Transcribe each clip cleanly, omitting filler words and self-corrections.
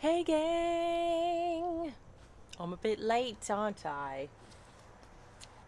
Hey gang! I'm a bit late, aren't I?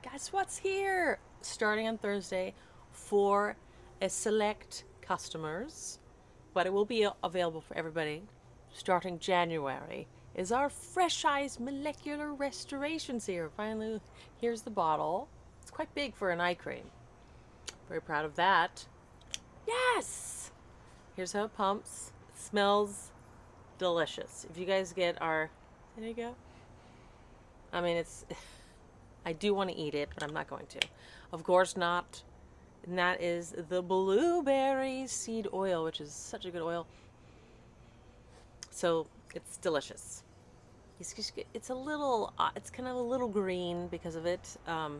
Guess what's here? Starting on Thursday for a select customers, but it will be available for everybody starting January, is our Fresh Eyes Molecular Restoration Serum. Finally, here's the bottle. It's quite big for an eye cream. Very proud of that. Yes! Here's how it pumps. It smells delicious. If you guys get our, there you go. I mean, I do want to eat it, but I'm not going to. Of course not. And that is the blueberry seed oil, which is such a good oil. So it's delicious. It's a little, it's kind of a little green because of it. A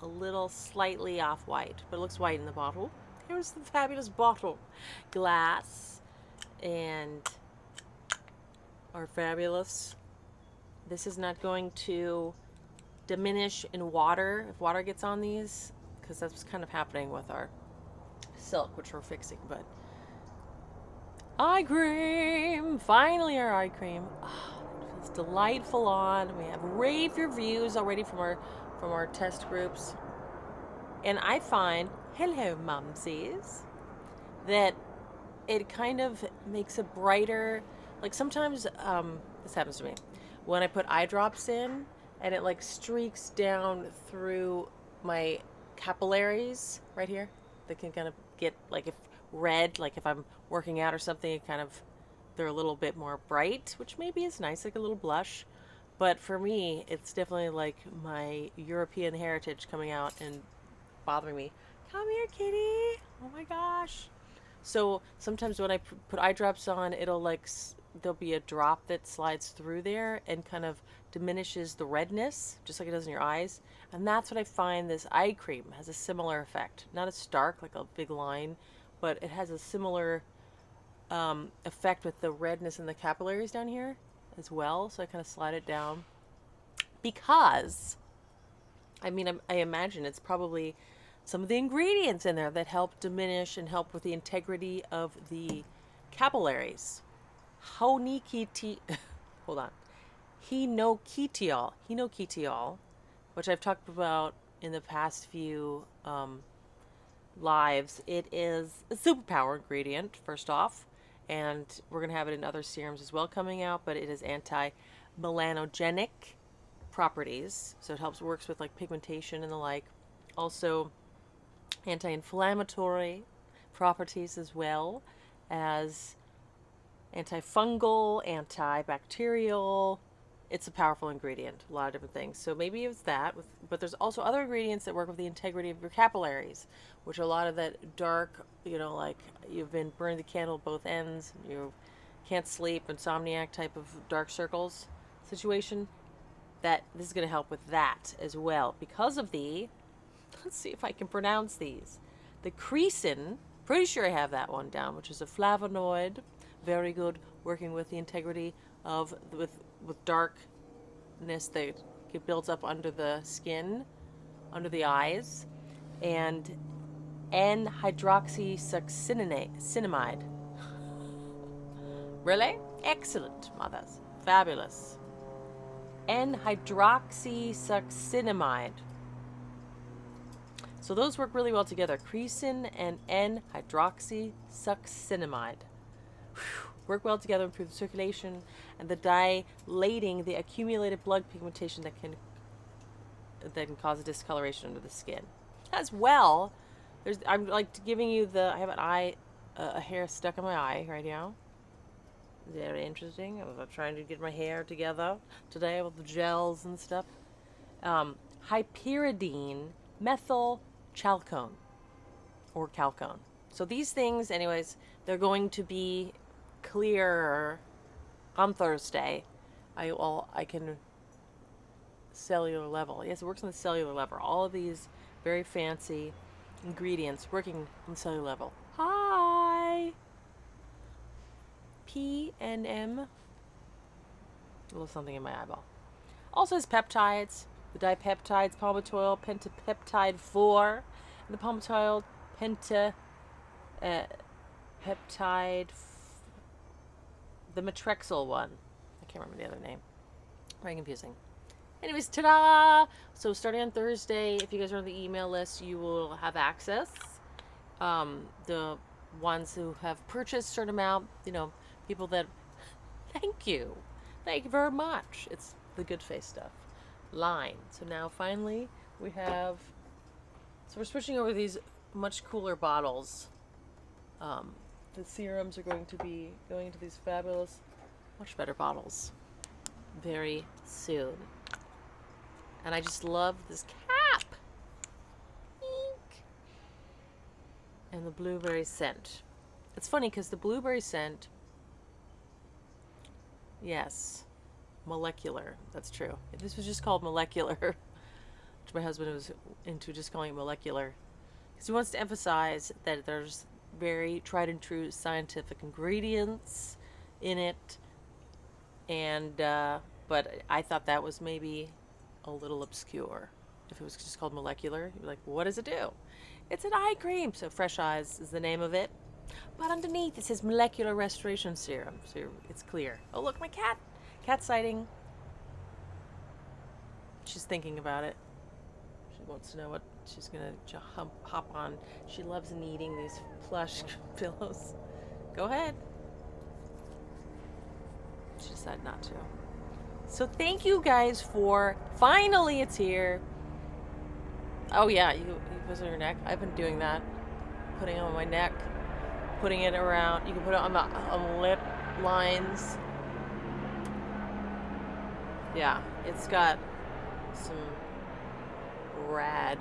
little slightly off-white, but it looks white in the bottle. Here's the fabulous bottle. Glass and are fabulous. This is not going to diminish in water if water gets on these, because that's what's kind of happening with our silk, which we're fixing. But eye cream, finally our eye cream. Oh, it feels delightful on. We have rave reviews already from our test groups, and I find, hello mumsies, that it kind of makes a brighter, like sometimes this happens to me when I put eye drops in and it like streaks down through my capillaries right here. They can kind of get like if red, like if I'm working out or something, it kind of, they're a little bit more bright, which maybe is nice, like a little blush. But for me, it's definitely like my European heritage coming out and bothering me. Come here, kitty. Oh my gosh. So sometimes when I put eye drops on, it'll like, there'll be a drop that slides through there and kind of diminishes the redness, just like it does in your eyes. And that's what I find this eye cream has a similar effect. Not as stark, like a big line, but it has a similar effect with the redness in the capillaries down here as well. So I kind of slide it down because, I mean, I imagine it's probably some of the ingredients in there that help diminish and help with the integrity of the capillaries. Honikiti, hold on. Hinokitiol, which I've talked about in the past few lives. It is a superpower ingredient, first off, and we're going to have it in other serums as well coming out, but it is anti-melanogenic properties, so it works with like pigmentation and the like. Also anti-inflammatory properties as well as antifungal, antibacterial. It's a powerful ingredient, a lot of different things. So maybe it's that, but there's also other ingredients that work with the integrity of your capillaries, which a lot of that dark, like you've been burning the candle at both ends, you can't sleep, insomniac type of dark circles situation, that this is going to help with that as well. Because of let's see if I can pronounce these. The creatine, pretty sure I have that one down, which is a flavonoid, very good, working with the integrity of, with darkness that builds up under the skin, under the eyes, and N-hydroxysuccinimide. Really? Excellent, mothers. Fabulous. N-hydroxysuccinimide. So those work really well together. Creatine and N-hydroxysuccinimide. Work well together, improve the circulation and the dilating the accumulated blood pigmentation that can cause a discoloration under the skin. As well, I'm like giving you I have a hair stuck in my eye right now. Very interesting. I was trying to get my hair together today with the gels and stuff. Hyperidine methyl chalcone or calcone. So these things, anyways, they're going to be clearer on Thursday. I can cellular level. Yes, it works on the cellular level. All of these very fancy ingredients working on the cellular level. Hi. PNM. A little something in my eyeball. Also has peptides, the dipeptides, palmitoyl, pentapeptide 4, and the palmitoyl peptide, the matrexyl one. can't remember the other name. Very confusing. Anyways, ta-da! So starting on Thursday, if you guys are on the email list, you will have access. The ones who have purchased a certain amount, you know, people that, thank you very much. It's the Good Face stuff line. So now finally we have, so we're switching over these much cooler bottles. The serums are going to be going into these fabulous, much better bottles very soon. And I just love this cap. Eek. And the blueberry scent. It's funny because the blueberry scent, yes, molecular. That's true. If this was just called molecular, which my husband was into just calling it molecular, because he wants to emphasize that there's very tried and true scientific ingredients in it. And, but I thought that was maybe a little obscure. If it was just called molecular, you'd be like, what does it do? It's an eye cream. So Fresh Eyes is the name of it. But underneath it says molecular restoration serum. So it's clear. Oh, look, my cat. Cat sighting. She's thinking about it. She wants to know what she's going to hop on. She loves kneading these plush pillows. Go ahead. She decided not to. So thank you guys for, finally it's here. Oh yeah, you put it on your neck. I've been doing that. Putting it on my neck, putting it around. You can put it on the lip lines. Yeah, it's got some rad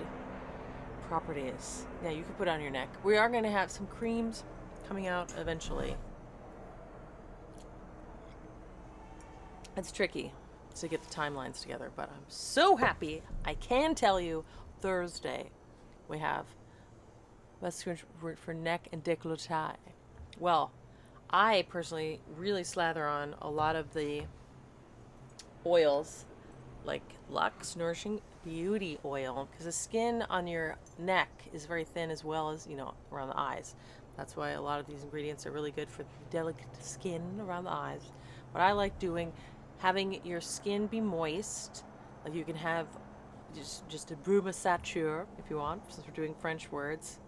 properties. Yeah, you can put it on your neck. We are going to have some creams coming out eventually. It's tricky to get the timelines together, but I'm so happy. I can tell you Thursday we have best for neck and décolleté. Well, I personally really slather on a lot of the oils like LUX Nourishing Beauty Oil, because the skin on your neck is very thin as well as, you know, around the eyes. That's why a lot of these ingredients are really good for delicate skin around the eyes. What I like doing, having your skin be moist, like you can have just a brumasature if you want, since we're doing French words,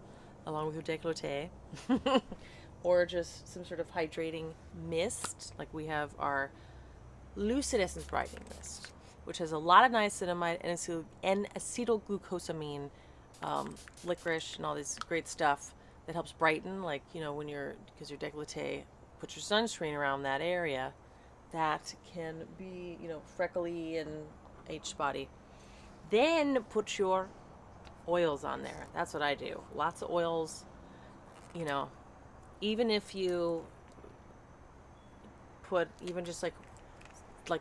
along with your décolleté, or just some sort of hydrating mist, like we have our Lucid Essence Brightening Mist, which has a lot of niacinamide and acetylglucosamine, licorice, and all this great stuff that helps brighten, like, you know, when you're, because your décolleté, put your sunscreen around that area, that can be, you know, freckly and H-spotty. Then put your oils on there. That's what I do. Lots of oils, you know, even if you put even just like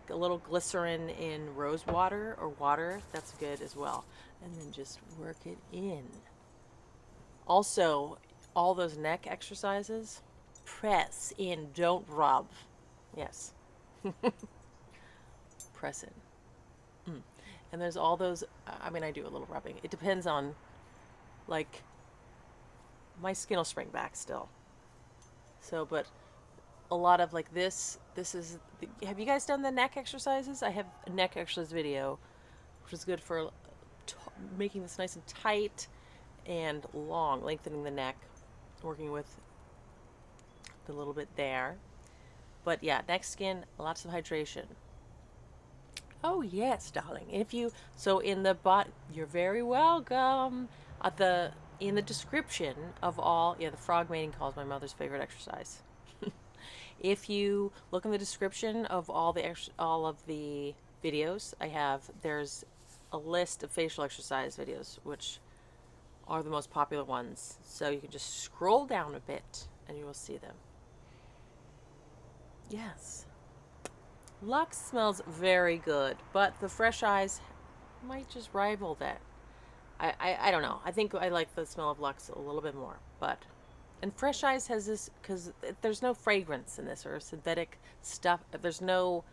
a little glycerin in rose water or water, that's good as well. And then just work it in. Also, all those neck exercises, press in, don't rub. Yes. Press in. And there's all those, I mean, I do a little rubbing. It depends on, like, my skin will spring back still. So, but a lot of like this is, have you guys done the neck exercises? I have a neck exercise video, which is good for making this nice and tight and long, lengthening the neck, working with the little bit there. But yeah, neck, skin, lots of hydration. Oh yes, darling. If you, so in the you're very welcome. In the description of all, yeah, the frog mating call is my mother's favorite exercise. If you look in the description of all of the videos I have, there's a list of facial exercise videos, which are the most popular ones. So you can just scroll down a bit and you will see them. Yes. Lux smells very good, but the Fresh Eyes might just rival that. I don't know. I think I like the smell of Lux a little bit more, but, and Fresh Eyes has this, because there's no fragrance in this or synthetic stuff. There's no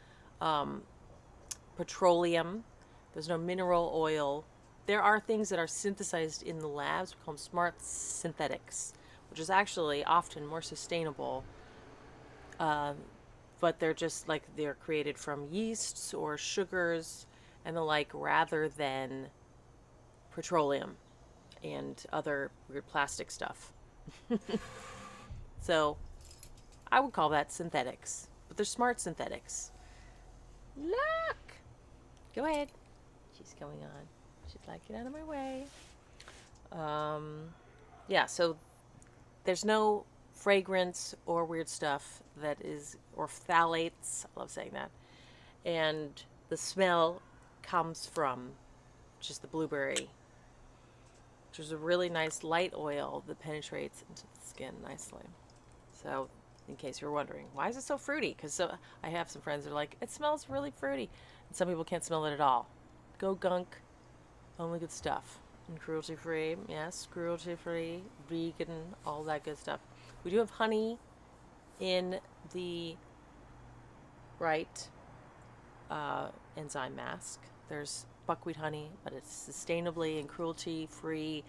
petroleum. There's no mineral oil. There are things that are synthesized in the labs. We call them smart synthetics, which is actually often more sustainable but they're just like they're created from yeasts or sugars and the like rather than petroleum and other weird plastic stuff. So I would call that synthetics, but they're smart synthetics. Look! Go ahead. She's coming on. She'd like, get out of my way. Yeah, so there's no fragrance or weird stuff that is, or phthalates. I love saying that. And the smell comes from just the blueberry, which is a really nice light oil that penetrates into the skin nicely. So, in case you're wondering, why is it so fruity? Because I have some friends that are like, it smells really fruity. And some people can't smell it at all. Go gunk. Only good stuff. And cruelty free. Yes, cruelty free, vegan, all that good stuff. We do have honey in the right enzyme mask. There's buckwheat honey, but it's sustainably and cruelty free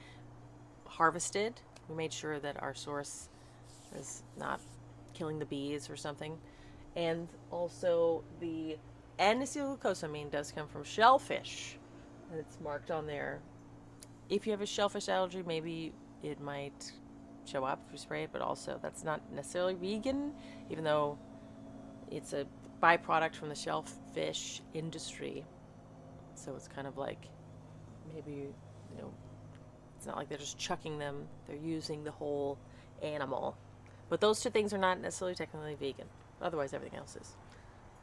harvested. We made sure that our source is not killing the bees or something. And also the N-acetylglucosamine does come from shellfish, and it's marked on there. If you have a shellfish allergy, maybe it might show up if you spray it, but also that's not necessarily vegan, even though it's a byproduct from the shellfish industry. So it's kind of like maybe, you know, it's not like they're just chucking them, they're using the whole animal. But those two things are not necessarily technically vegan. Otherwise, everything else is.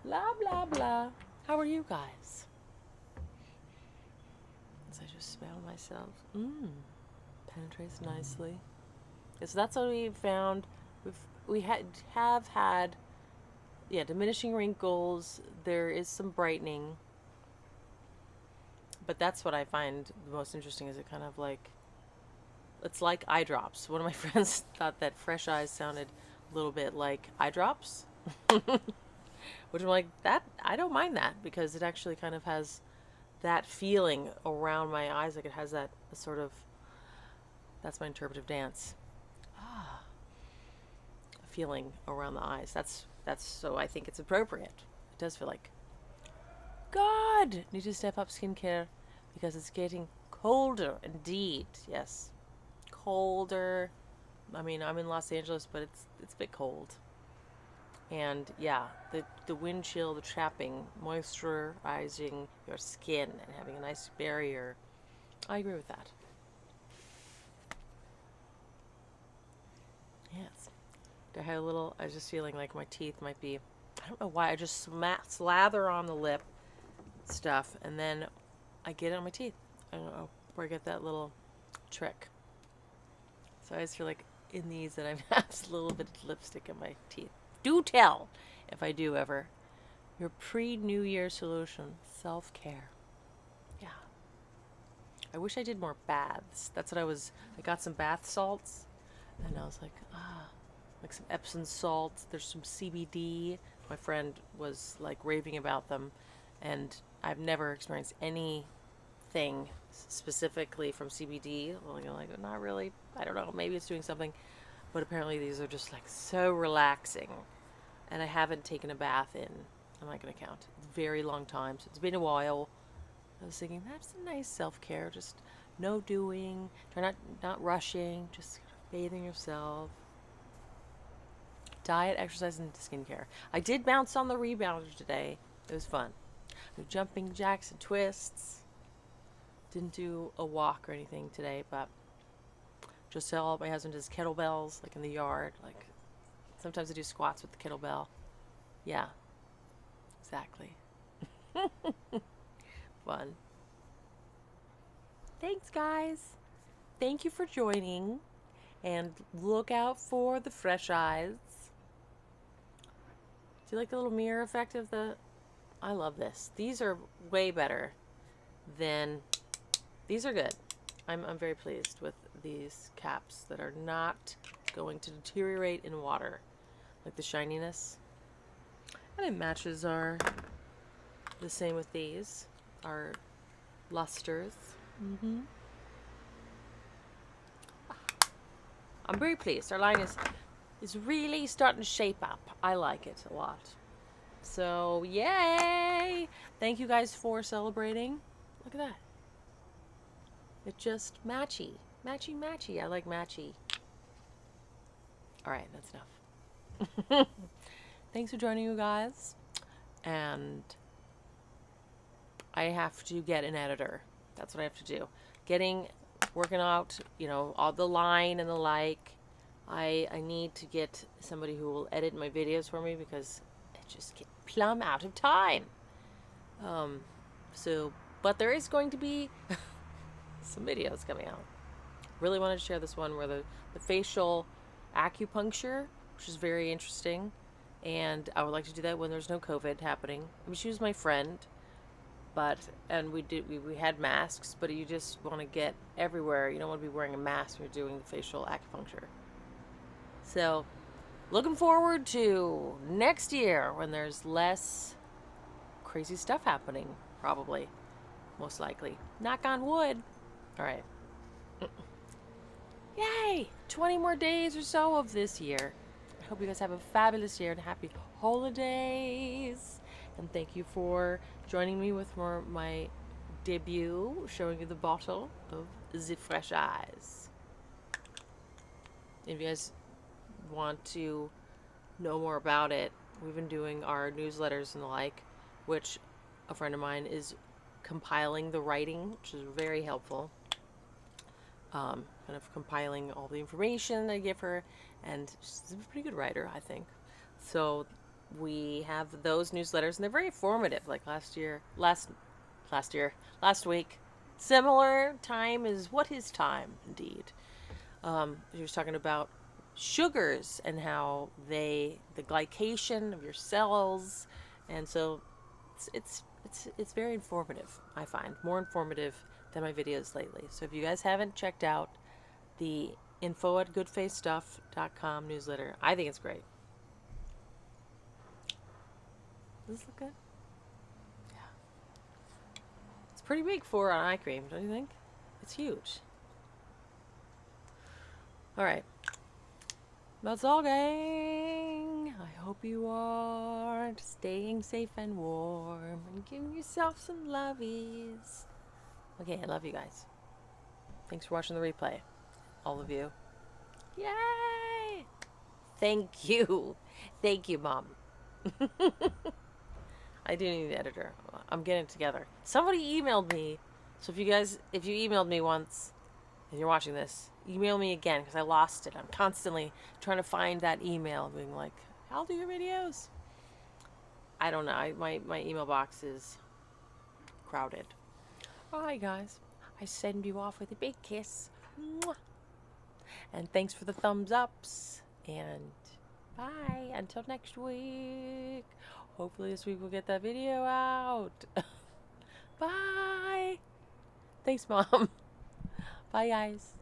Blah, blah, blah. How are you guys? As I just smell myself. Penetrates nicely. So that's what we found. We have had, yeah, diminishing wrinkles. There is some brightening. But that's what I find the most interesting is it kind of like, it's like eye drops. One of my friends thought that fresh eyes sounded a little bit like eye drops. Which I'm like, that, I don't mind that because it actually kind of has that feeling around my eyes. Like it has that sort of, that's my interpretive dance. A feeling around the eyes. That's so I think it's appropriate. It does feel like, God, need to step up skincare because it's getting colder. Indeed, yes, colder. I mean, I'm in Los Angeles, but it's a bit cold. And yeah, the wind chill, the trapping, moisturizing your skin and having a nice barrier. I agree with that. Yes. I had a little, I was just feeling like my teeth might be, I don't know why, I just slather on the lip stuff and then I get it on my teeth. I don't know where I get that little trick. So I just feel like in these that I have a little bit of lipstick in my teeth. Do tell if I do ever. Your pre-New Year solution, self-care. Yeah. I wish I did more baths. That's what I got some bath salts and I was like, like some Epsom salts. There's some CBD. My friend was like raving about them and I've never experienced anything specifically from CBD. Well, you know, like not really. I don't know. Maybe it's doing something. But apparently these are just like so relaxing. And I haven't taken a bath in, I'm not going to count, a very long time. So it's been a while. I was thinking, that's a nice self-care. Just no doing, try not rushing, just bathing yourself. Diet, exercise, and skincare. I did bounce on the rebounder today. It was fun. No jumping jacks and twists. Didn't do a walk or anything today, but just tell my husband does kettlebells, like in the yard. Like sometimes I do squats with the kettlebell. Yeah, exactly. Fun. Thanks, guys. Thank you for joining. And look out for the fresh eyes. Do you like the little mirror effect of the... I love this. These are way better than... These are good. I'm very pleased with these caps that are not going to deteriorate in water. Like the shininess. And it matches our... The same with these. Our lusters. I'm very pleased. Our line is really starting to shape up. I like it a lot. So, yay! Thank you guys for celebrating. Look at that. It's just matchy. Matchy, matchy. I like matchy. All right, that's enough. Thanks for joining, you guys. And I have to get an editor. That's what I have to do. Working out, you know, all the line and the like. I need to get somebody who will edit my videos for me because I just get plumb out of time. But there is going to be some videos coming out. Really wanted to share this one where the facial acupuncture, which is very interesting. And I would like to do that when there's no COVID happening. I mean, she was my friend, and we had masks, but you just want to get everywhere. You don't want to be wearing a mask when you're doing facial acupuncture. So, looking forward to next year when there's less crazy stuff happening, probably, most likely. Knock on wood. All right. Yay! 20 more days or so of this year. I hope you guys have a fabulous year and happy holidays. And thank you for joining me with my debut, showing you the bottle of the Fresh Eyes. If you guys want to know more about it, we've been doing our newsletters and the like, which a friend of mine is compiling the writing, which is very helpful. Kind of compiling all the information I give her, and she's a pretty good writer, I think. So we have those newsletters, and they're very informative. Like last week, similar time is what is time, indeed. She was talking about sugars and how the glycation of your cells, and so it's very informative. I find more informative than my videos lately. So if you guys haven't checked out the info@goodfacestuff.com newsletter, I think it's great. Does this look good? Yeah. It's pretty big for an eye cream, don't you think? It's huge. All right. That's all, gang. I hope you are staying safe and warm and giving yourself some lovies. Okay, I love you guys. Thanks for watching the replay. All of you. Yay! Thank you. Thank you, Mom. I do need an editor. I'm getting it together. Somebody emailed me. So if you emailed me once and you're watching this, email me again because I lost it. I'm constantly trying to find that email, being like, I'll do your videos. I don't know. My email box is crowded. Alright, guys. I send you off with a big kiss. Mwah. And thanks for the thumbs ups. And bye. Until next week. Hopefully this week we'll get that video out. Bye. Thanks, Mom. Bye, guys.